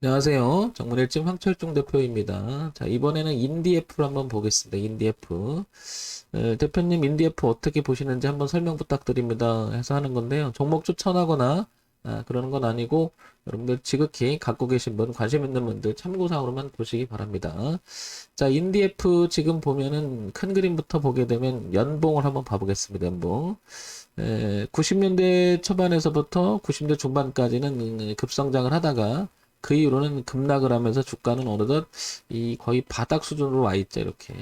안녕하세요. 정문일진 황철중 대표입니다. 자, 이번에는 인디에프를 한번 보겠습니다. 인디에프. 대표님, 인디에프 어떻게 보시는지 한번 설명 부탁드립니다. 해서 하는 건데요. 종목 추천하거나, 그러는 건 아니고, 여러분들 지극히 갖고 계신 분, 관심 있는 분들 참고사항으로만 보시기 바랍니다. 자, 인디에프 지금 보면은 큰 그림부터 보게 되면 연봉을 한번 봐보겠습니다. 연봉. 90년대 초반에서부터 90년대 중반까지는 급성장을 하다가 그 이후로는 급락을 하면서 주가는 어느덧 이 거의 바닥 수준으로 와 있죠, 이렇게.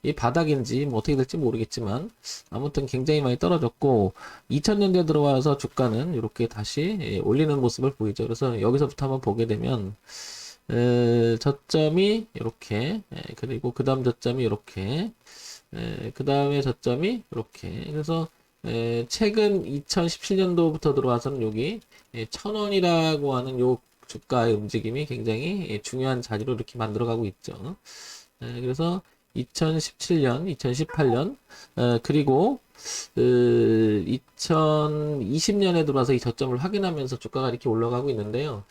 이 바닥인지 뭐 어떻게 될지 모르겠지만 아무튼 굉장히 많이 떨어졌고 2000년대 들어와서 주가는 이렇게 다시 올리는 모습을 보이죠. 그래서 여기서부터 한번 보게 되면 저점이 이렇게 그리고 그 다음 저점이 이렇게 그 다음에 저점이 이렇게 그래서 최근 2017년도부터 들어와서는 여기 1000원이라고 하는 요 주가의 움직임이 굉장히 중요한 자리로 이렇게 만들어가고 있죠. 그래서 2017년, 2018년, 그리고 2020년에 들어와서 이 저점을 확인하면서 주가가 이렇게 올라가고 있는데요.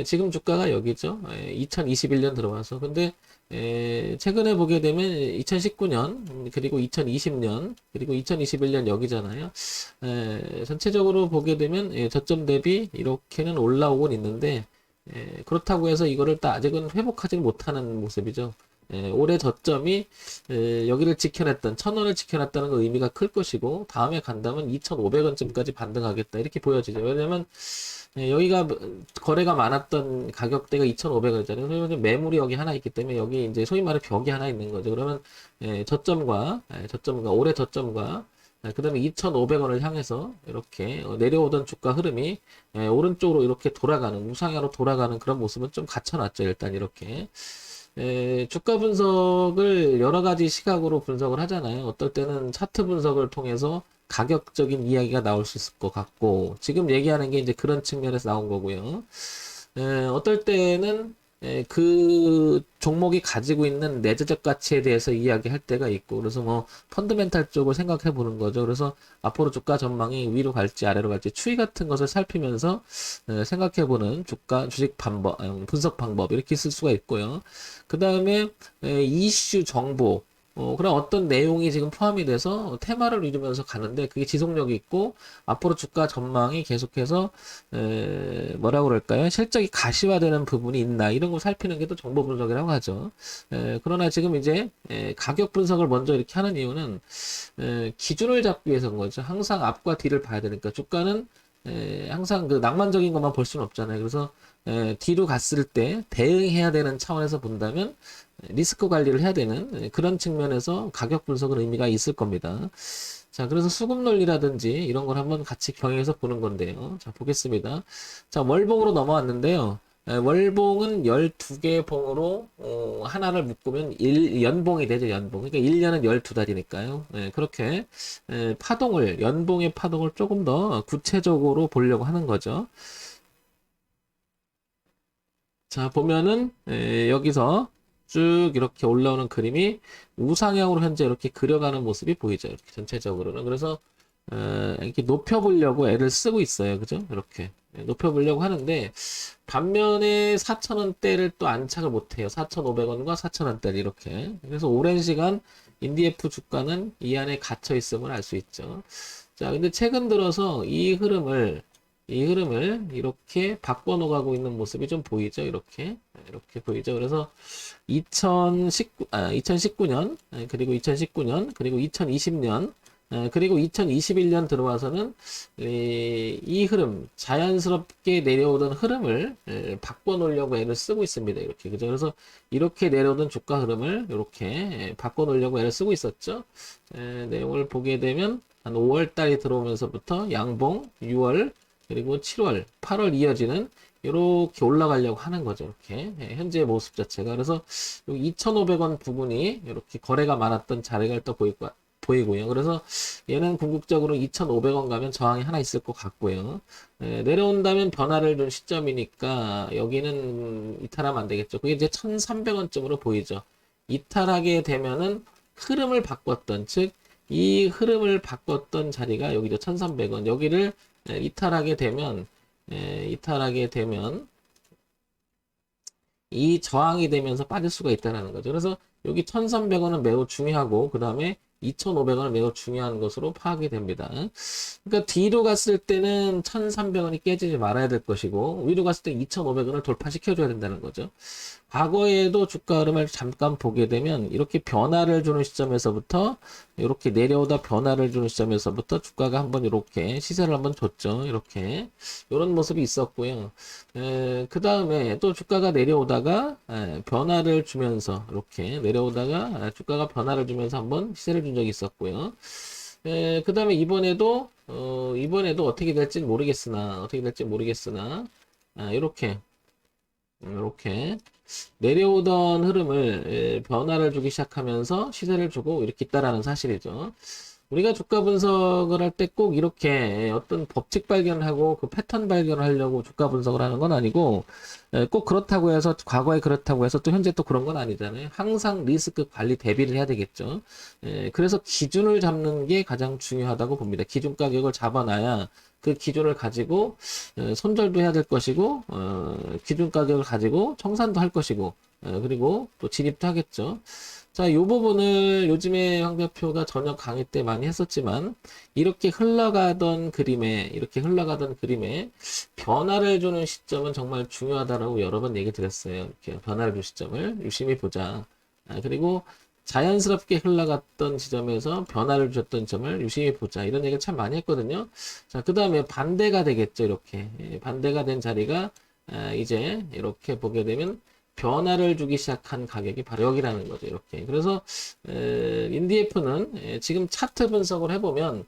지금 주가가 여기죠. 2021년 들어와서. 근데 최근에 보게 되면 2019년, 그리고 2020년, 그리고 2021년 여기잖아요. 전체적으로 보게 되면 저점 대비 이렇게는 올라오곤 있는데 그렇다고 해서 이거를 또 아직은 회복하지는 못하는 모습이죠. 올해 저점이 여기를 지켜냈던 1000원을 지켜냈다는 거 의미가 클 것이고 다음에 간다면 2500원쯤까지 반등하겠다 이렇게 보여지죠. 왜냐면 여기가 거래가 많았던 가격대가 2,500원이잖아요. 그러면 매물이 여기 하나 있기 때문에 여기 이제 소위 말해 벽이 하나 있는 거죠. 그러면 저점과 올해 저점과 그다음에 2,500원을 향해서 이렇게 내려오던 주가 흐름이 오른쪽으로 이렇게 돌아가는 우상향으로 돌아가는 그런 모습은 좀 갖춰놨죠. 일단 이렇게 주가 분석을 여러 가지 시각으로 분석을 하잖아요. 어떨 때는 차트 분석을 통해서 가격적인 이야기가 나올 수 있을 것 같고 지금 얘기하는 게 이제 그런 측면에서 나온 거고요. 어떨 때는 그 종목이 가지고 있는 내재적 가치에 대해서 이야기할 때가 있고 그래서 뭐 펀드멘탈 쪽을 생각해 보는 거죠. 그래서 앞으로 주가 전망이 위로 갈지 아래로 갈지 추이 같은 것을 살피면서 생각해 보는 주식 방법 분석 방법 이렇게 쓸 수가 있고요. 그 다음에 이슈 정보 그런 어떤 내용이 지금 포함이 돼서 테마를 이루면서 가는데 그게 지속력이 있고 앞으로 주가 전망이 계속해서 뭐라고 그럴까요? 실적이 가시화되는 부분이 있나 이런 걸 살피는 게 또 정보 분석이라고 하죠. 그러나 지금 이제 가격 분석을 먼저 이렇게 하는 이유는 기준을 잡기 위해서인 거죠. 항상 앞과 뒤를 봐야 되니까 주가는 항상 그 낭만적인 것만 볼 수는 없잖아요. 그래서 뒤로 갔을 때 대응해야 되는 차원에서 본다면 리스크 관리를 해야 되는 그런 측면에서 가격 분석은 의미가 있을 겁니다. 자, 그래서 수급 논리라든지 이런 걸 한번 같이 병행해서 보는 건데요. 자, 보겠습니다. 자, 월봉으로 넘어왔는데요. 월봉은 12개 봉으로 하나를 묶으면 연봉이 되죠, 연봉. 그러니까 1년은 12달이니까요. 그렇게 연봉의 파동을 조금 더 구체적으로 보려고 하는 거죠. 자, 보면은 여기서 쭉 이렇게 올라오는 그림이 우상향으로 현재 이렇게 그려가는 모습이 보이죠. 이렇게 전체적으로는. 그래서 이렇게 높여보려고 애를 쓰고 있어요. 그죠? 이렇게 높여보려고 하는데 반면에 4,000원대를 또 안착을 못해요. 4,500원과 4,000원대를 이렇게. 그래서 오랜 시간 인디에프 주가는 이 안에 갇혀 있음을 알 수 있죠. 자, 근데 최근 들어서 이 흐름을 이렇게 바꿔놓아가고 있는 모습이 좀 보이죠. 이렇게 보이죠. 그래서 2019년, 그리고 2019년, 그리고 2020년, 그리고 2021년 들어와서는 이 흐름, 자연스럽게 내려오던 흐름을 바꿔놓으려고 애를 쓰고 있습니다. 이렇게. 그죠? 그래서 이렇게 내려오던 주가 흐름을 이렇게 바꿔놓으려고 애를 쓰고 있었죠. 내용을 보게 되면 한 5월 달이 들어오면서부터 양봉, 6월, 그리고 7월, 8월 이어지는 이렇게 올라가려고 하는 거죠. 이렇게 현재의 모습 자체가 그래서 여기 2,500원 부분이 이렇게 거래가 많았던 자리가 또 보이고요. 그래서 얘는 궁극적으로 2,500원 가면 저항이 하나 있을 것 같고요. 내려온다면 변화를 준 시점이니까 여기는 이탈하면 안 되겠죠. 그게 이제 1,300원쯤으로 보이죠. 이탈하게 되면은 흐름을 바꿨던 즉 이 흐름을 바꿨던 자리가 여기죠. 1,300원. 여기를 이탈하게 되면 이 저항이 되면서 빠질 수가 있다는 거죠. 그래서 여기 1300원은 매우 중요하고 그 다음에 2,500원은 매우 중요한 것으로 파악이 됩니다. 그러니까 뒤로 갔을 때는 1,300원이 깨지지 말아야 될 것이고 위로 갔을 때 2,500원을 돌파시켜줘야 된다는 거죠. 과거에도 주가 흐름을 잠깐 보게 되면 이렇게 변화를 주는 시점에서부터 이렇게 내려오다 변화를 주는 시점에서부터 주가가 한번 이렇게 시세를 한번 줬죠. 이렇게 이런 모습이 있었고요. 그 다음에 또 주가가 내려오다가 변화를 주면서 이렇게 내려오다가 주가가 변화를 주면서 한번 시세를 준 적이 있었고요. 그 다음에 이번에도 어떻게 될지 모르겠으나 이렇게 내려오던 흐름을 변화를 주기 시작하면서 시세를 주고 이렇게 있다라는 사실이죠. 우리가 주가 분석을 할 때 꼭 이렇게 어떤 법칙 발견을 하고 그 패턴 발견을 하려고 주가 분석을 하는 건 아니고 꼭 그렇다고 해서 과거에 그렇다고 해서 또 현재 또 그런 건 아니잖아요. 항상 리스크 관리 대비를 해야 되겠죠. 그래서 기준을 잡는 게 가장 중요하다고 봅니다. 기준 가격을 잡아놔야 그 기준을 가지고 손절도 해야 될 것이고 기준 가격을 가지고 청산도 할 것이고 그리고 또 진입도 하겠죠. 자, 이 부분을 요즘에 황 대표가 저녁 강의 때 많이 했었지만 이렇게 흘러가던 그림에 변화를 주는 시점은 정말 중요하다라고 여러 번 얘기 드렸어요. 이렇게 변화를 줄 시점을 유심히 보자. 그리고 자연스럽게 흘러갔던 지점에서 변화를 줬던 점을 유심히 보자. 이런 얘기를 참 많이 했거든요. 자, 그 다음에 반대가 되겠죠. 이렇게. 반대가 된 자리가 이제 이렇게 보게 되면 변화를 주기 시작한 가격이 바로 여기라는 거죠. 이렇게. 그래서 인디에프는 지금 차트 분석을 해보면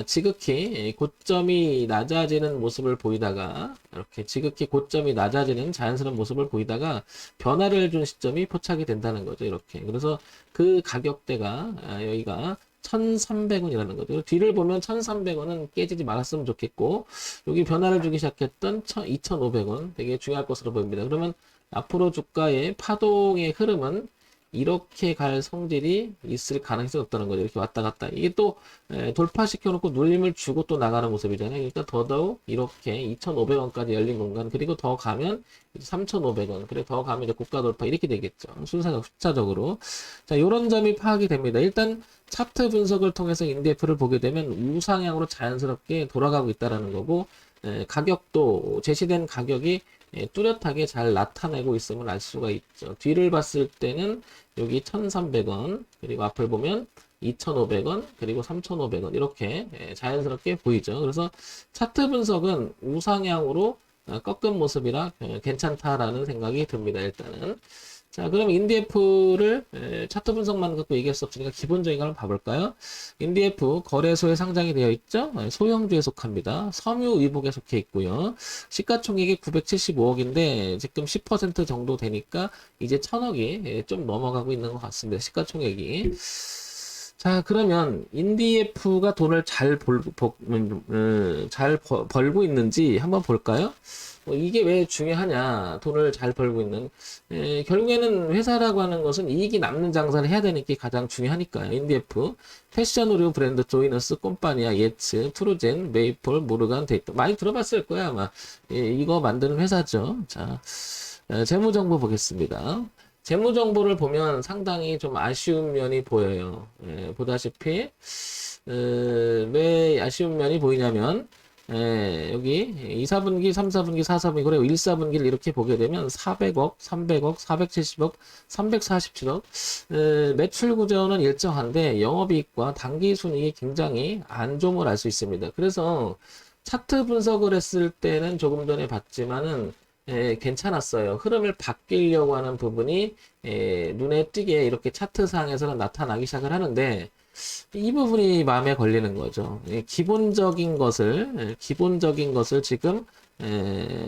지극히 고점이 낮아지는 모습을 보이다가 이렇게 지극히 고점이 낮아지는 자연스러운 모습을 보이다가 변화를 준 시점이 포착이 된다는 거죠. 이렇게. 그래서 그 가격대가 여기가 1,300원이라는 거죠. 뒤를 보면 1,300원은 깨지지 말았으면 좋겠고 여기 변화를 주기 시작했던 2,500원 되게 중요할 것으로 보입니다. 그러면 앞으로 주가의 파동의 흐름은 이렇게 갈 성질이 있을 가능성이 없다는 거죠. 이렇게 왔다 갔다. 이게 또 돌파시켜 놓고 눌림을 주고 또 나가는 모습이잖아요. 그러니까 더더욱 이렇게 2,500원까지 열린 공간 그리고 더 가면 3,500원 그리고 더 가면 이제 고가 돌파 이렇게 되겠죠. 숫자적으로. 자, 이런 점이 파악이 됩니다. 일단 차트 분석을 통해서 인디에프를 보게 되면 우상향으로 자연스럽게 돌아가고 있다는 거고 가격도 제시된 가격이 뚜렷하게 잘 나타내고 있음을 알 수가 있죠. 뒤를 봤을 때는 여기 1,300원 그리고 앞을 보면 2,500원 그리고 3,500원 이렇게 자연스럽게 보이죠. 그래서 차트 분석은 우상향으로 꺾은 모습이라 괜찮다라는 생각이 듭니다. 일단은. 자, 그럼 인디에프를 차트 분석만 갖고 얘기할 수 없으니까 기본적인 걸 한번 봐볼까요? 인디에프 거래소에 상장이 되어 있죠? 소형주에 속합니다. 섬유의복에 속해 있고요. 시가총액이 975억인데 지금 10% 정도 되니까 이제 1,000억이 좀 넘어가고 있는 것 같습니다. 시가총액이. 자, 그러면 인디에프가 돈을 잘 벌고 있는지 한번 볼까요? 이게 왜 중요하냐? 돈을 잘 벌고 있는. 결국에는 회사라고 하는 것은 이익이 남는 장사를 해야 되는 게 가장 중요하니까요. 인디에프, 패션 의류 브랜드 조이너스, 꼼파니아, 예츠, 트루젠, 메이플, 모르간, 데이터. 많이 들어봤을 거야, 아마. 이거 만드는 회사죠. 자, 재무정보 보겠습니다. 재무정보를 보면 상당히 좀 아쉬운 면이 보여요. 보다시피, 왜 아쉬운 면이 보이냐면, 여기 2, 4분기, 3, 4분기, 4, 4분기, 그리고 1, 4분기를 이렇게 보게 되면 400억, 300억, 470억, 347억 매출 구조는 일정한데 영업이익과 당기순이익이 굉장히 안 좋음을 알 수 있습니다. 그래서 차트 분석을 했을 때는 조금 전에 봤지만은 괜찮았어요. 흐름을 바뀌려고 하는 부분이 눈에 띄게 이렇게 차트상에서는 나타나기 시작을 하는데 이 부분이 마음에 걸리는 거죠. 기본적인 것을 지금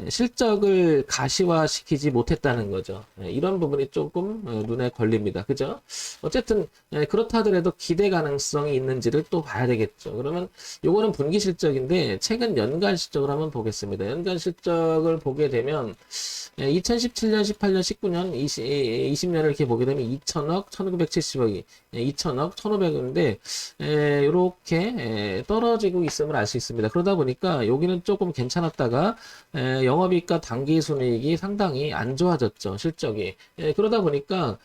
실적을 가시화시키지 못했다는 거죠. 이런 부분이 조금 눈에 걸립니다. 그죠? 어쨌든 그렇다 하더라도 기대 가능성이 있는지를 또 봐야 되겠죠. 그러면 요거는 분기 실적인데 최근 연간 실적을 한번 보겠습니다. 연간 실적을 보게 되면 2017년, 18년, 19년, 20년을 이렇게 보게 되면 2천억, 1970억이, 2천억, 1,500억인데, 이렇게 떨어지고 있음을 알 수 있습니다. 그러다 보니까 여기는 조금 괜찮았다가, 영업이익과 당기순이익이 상당히 안 좋아졌죠, 실적이. 그러다 보니까,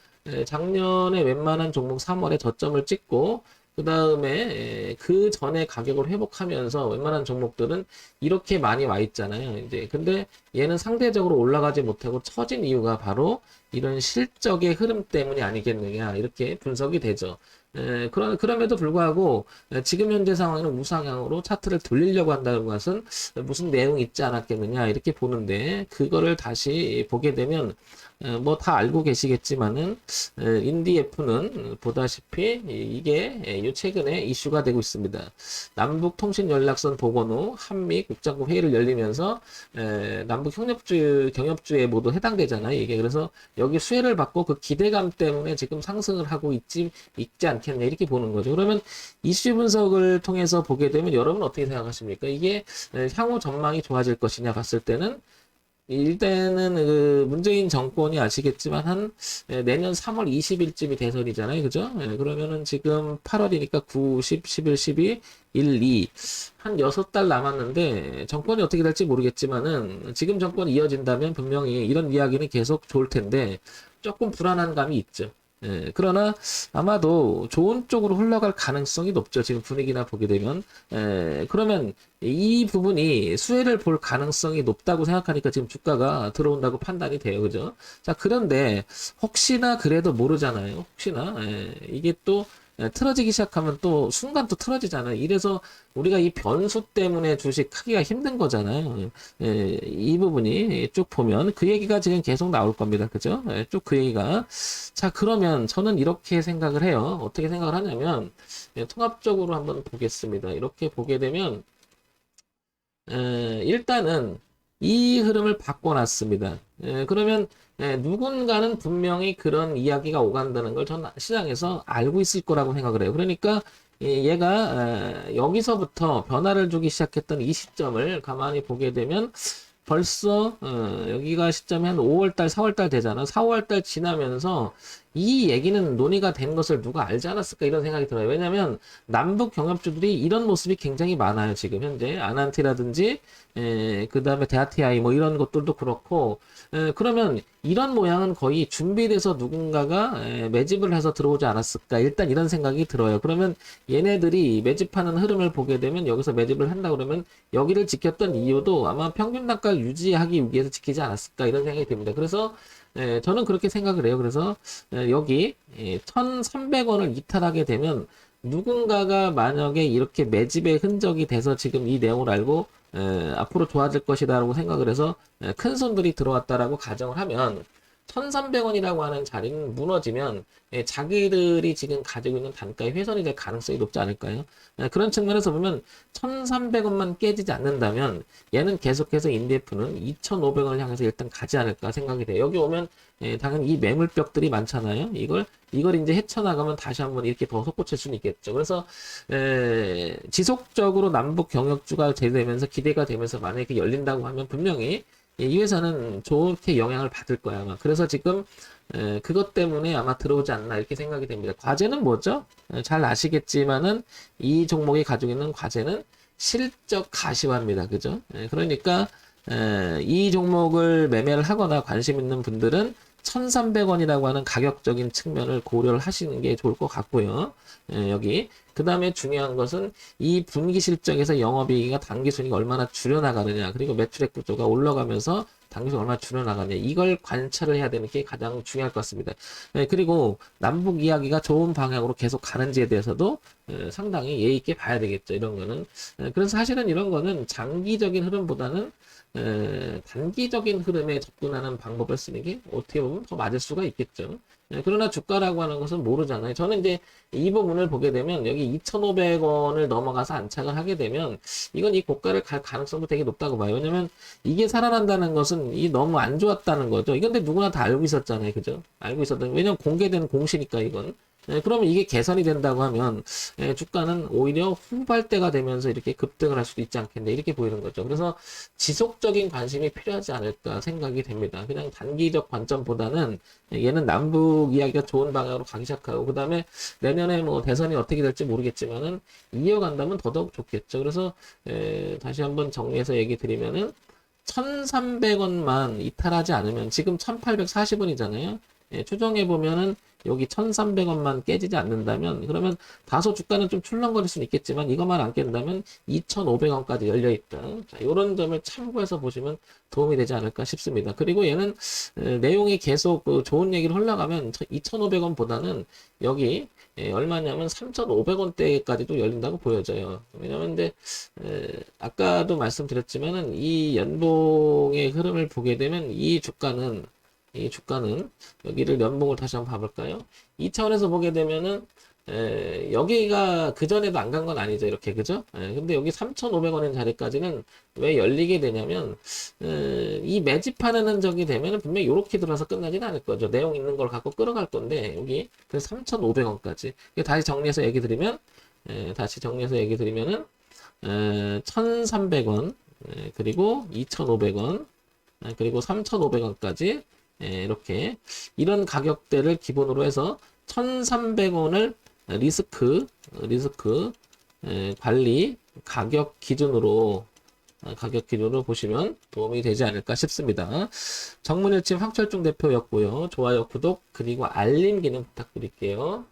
작년에 웬만한 종목 3월에 저점을 찍고, 그 다음에 그 전에 가격을 회복하면서 웬만한 종목들은 이렇게 많이 와 있잖아요. 이제 근데 얘는 상대적으로 올라가지 못하고 처진 이유가 바로 이런 실적의 흐름 때문이 아니겠느냐 이렇게 분석이 되죠. 그럼에도 불구하고 지금 현재 상황에는 우상향으로 차트를 돌리려고 한다는 것은 무슨 내용이 있지 않았겠느냐 이렇게 보는데 그거를 다시 보게 되면 뭐 다 알고 계시겠지만은 인디F는 보다시피 이게 요 최근에 이슈가 되고 있습니다. 남북 통신 연락선 복원 후 한미 국장급 회의를 열리면서 남북 경협주에 모두 해당되잖아요. 이게 그래서 여기 수혜를 받고 그 기대감 때문에 지금 상승을 하고 있지 않겠냐 이렇게 보는 거죠. 그러면 이슈 분석을 통해서 보게 되면 여러분 어떻게 생각하십니까? 이게 향후 전망이 좋아질 것이냐 봤을 때는 일단은 그 문재인 정권이 아시겠지만 한 내년 3월 20일쯤이 대선이잖아요. 그죠? 그러면은 지금 8월이니까 9, 10, 11, 12, 1, 2. 한 6달 남았는데 정권이 어떻게 될지 모르겠지만은 지금 정권이 이어진다면 분명히 이런 이야기는 계속 좋을 텐데 조금 불안한 감이 있죠. 그러나 아마도 좋은 쪽으로 흘러갈 가능성이 높죠. 지금 분위기나 보게 되면. 그러면 이 부분이 수혜를 볼 가능성이 높다고 생각하니까 지금 주가가 들어온다고 판단이 돼요. 그죠? 자, 그런데 혹시나 그래도 모르잖아요. 혹시나. 이게 또 틀어지기 시작하면 또 순간 또 틀어지잖아요. 이래서 우리가 이 변수 때문에 주식 하기가 힘든 거잖아요. 이 부분이 쭉 보면 그 얘기가 지금 계속 나올 겁니다. 그죠? 쭉 그 얘기가. 자, 그러면 저는 이렇게 생각을 해요. 어떻게 생각을 하냐면 통합적으로 한번 보겠습니다. 이렇게 보게 되면 일단은 이 흐름을 바꿔놨습니다. 그러면 누군가는 분명히 그런 이야기가 오간다는 걸 저는 시장에서 알고 있을 거라고 생각을 해요. 그러니까 얘가 여기서부터 변화를 주기 시작했던 이 시점을 가만히 보게 되면 벌써 여기가 시점이 한 5월달, 4월달 되잖아. 4월달 지나면서 이 얘기는 논의가 된 것을 누가 알지 않았을까 이런 생각이 들어요. 왜냐하면 남북 경협주들이 이런 모습이 굉장히 많아요. 지금 현재 아난티라든지 그 다음에 대아티아이 뭐 이런 것들도 그렇고 그러면 이런 모양은 거의 준비돼서 누군가가 매집을 해서 들어오지 않았을까 일단 이런 생각이 들어요. 그러면 얘네들이 매집하는 흐름을 보게 되면 여기서 매집을 한다 그러면 여기를 지켰던 이유도 아마 평균 단가를 유지하기 위해서 지키지 않았을까 이런 생각이 듭니다. 그래서 저는 그렇게 생각을 해요. 그래서 여기 1,300원을 이탈하게 되면 누군가가 만약에 이렇게 매집의 흔적이 돼서 지금 이 내용을 알고 앞으로 좋아질 것이다라고 생각을 해서 큰 손들이 들어왔다라고 가정을 하면 1,300원이라고 하는 자리는 무너지면 자기들이 지금 가지고 있는 단가의 훼손이 될 가능성이 높지 않을까요? 그런 측면에서 보면 1,300원만 깨지지 않는다면 얘는 계속해서 인디에프는 2,500원을 향해서 일단 가지 않을까 생각이 돼요. 여기 오면 당연히 이 매물벽들이 많잖아요. 이걸 이제 헤쳐나가면 다시 한번 이렇게 더 솟구칠 수는 있겠죠. 그래서 지속적으로 남북 경협주가 제되면서 기대가 되면서 만약에 열린다고 하면 분명히 이 회사는 좋게 영향을 받을 거야 아마. 그래서 지금 그것 때문에 아마 들어오지 않나 이렇게 생각이 됩니다. 과제는 뭐죠? 잘 아시겠지만은 이 종목이 가지고 있는 과제는 실적 가시화입니다. 그죠? 그러니까 이 종목을 매매를 하거나 관심 있는 분들은 1,300원이라고 하는 가격적인 측면을 고려를 하시는 게 좋을 것 같고요. 여기 그 다음에 중요한 것은 이 분기 실적에서 영업이익이가 당기순이익이 얼마나 줄여나가느냐 그리고 매출액 구조가 올라가면서 당기순이 얼마나 줄여나가느냐 이걸 관찰을 해야 되는 게 가장 중요할 것 같습니다. 그리고 남북 이야기가 좋은 방향으로 계속 가는지에 대해서도 상당히 예의 있게 봐야 되겠죠. 이런 거는 그래서 사실은 이런 거는 장기적인 흐름보다는 단기적인 흐름에 접근하는 방법을 쓰는 게 어떻게 보면 더 맞을 수가 있겠죠. 그러나 주가라고 하는 것은 모르잖아요. 저는 이제 이 부분을 보게 되면 여기 2,500원을 넘어가서 안착을 하게 되면 이건 이 고가를 갈 가능성도 되게 높다고 봐요. 왜냐면 이게 살아난다는 것은 이 너무 안 좋았다는 거죠. 이건 근데 누구나 다 알고 있었잖아요. 그죠? 알고 있었던 왜냐면 공개되는 공시니까 이건. 그러면 이게 개선이 된다고 하면 주가는 오히려 후발대가 되면서 이렇게 급등을 할 수도 있지 않겠네 이렇게 보이는 거죠. 그래서 지속적인 관심이 필요하지 않을까 생각이 됩니다. 그냥 단기적 관점보다는 얘는 남북 이야기가 좋은 방향으로 가기 시작하고 그 다음에 내년에 뭐 대선이 어떻게 될지 모르겠지만은 이어간다면 더더욱 좋겠죠. 그래서 다시 한번 정리해서 얘기 드리면은 1,300원만 이탈하지 않으면 지금 1,840원이잖아요. 추정해 보면은 여기 1,300원만 깨지지 않는다면 그러면 다소 주가는 좀 출렁거릴 수는 있겠지만 이것만 안 깬다면 2,500원까지 열려 있다. 자, 이런 점을 참고해서 보시면 도움이 되지 않을까 싶습니다. 그리고 얘는 내용이 계속 좋은 얘기를 흘러가면 2,500원보다는 여기 얼마냐면 3,500원대까지도 열린다고 보여져요. 왜냐면 근데 아까도 말씀드렸지만은 이 연봉의 흐름을 보게 되면 이 주가는 여기를 연봉을 다시 한번 봐볼까요? 이 차원에서 보게 되면은 여기가 그 전에도 안 간 건 아니죠 이렇게 그죠? 근데 여기 3,500원인 자리까지는 왜 열리게 되냐면 이 매집하는 흔적이 되면은 분명히 이렇게 들어서 끝나진 않을 거죠. 내용 있는 걸 갖고 끌어갈 건데 여기 그래서 3,500원까지 다시 정리해서 얘기 드리면 다시 정리해서 얘기 드리면은 1,300원 그리고 2,500원 그리고 3,500원까지 이렇게 이런 가격대를 기본으로 해서 1,300원을 리스크 관리 가격 기준으로 보시면 도움이 되지 않을까 싶습니다. 정문일침 황철중 대표였고요. 좋아요, 구독, 그리고 알림 기능 부탁드릴게요.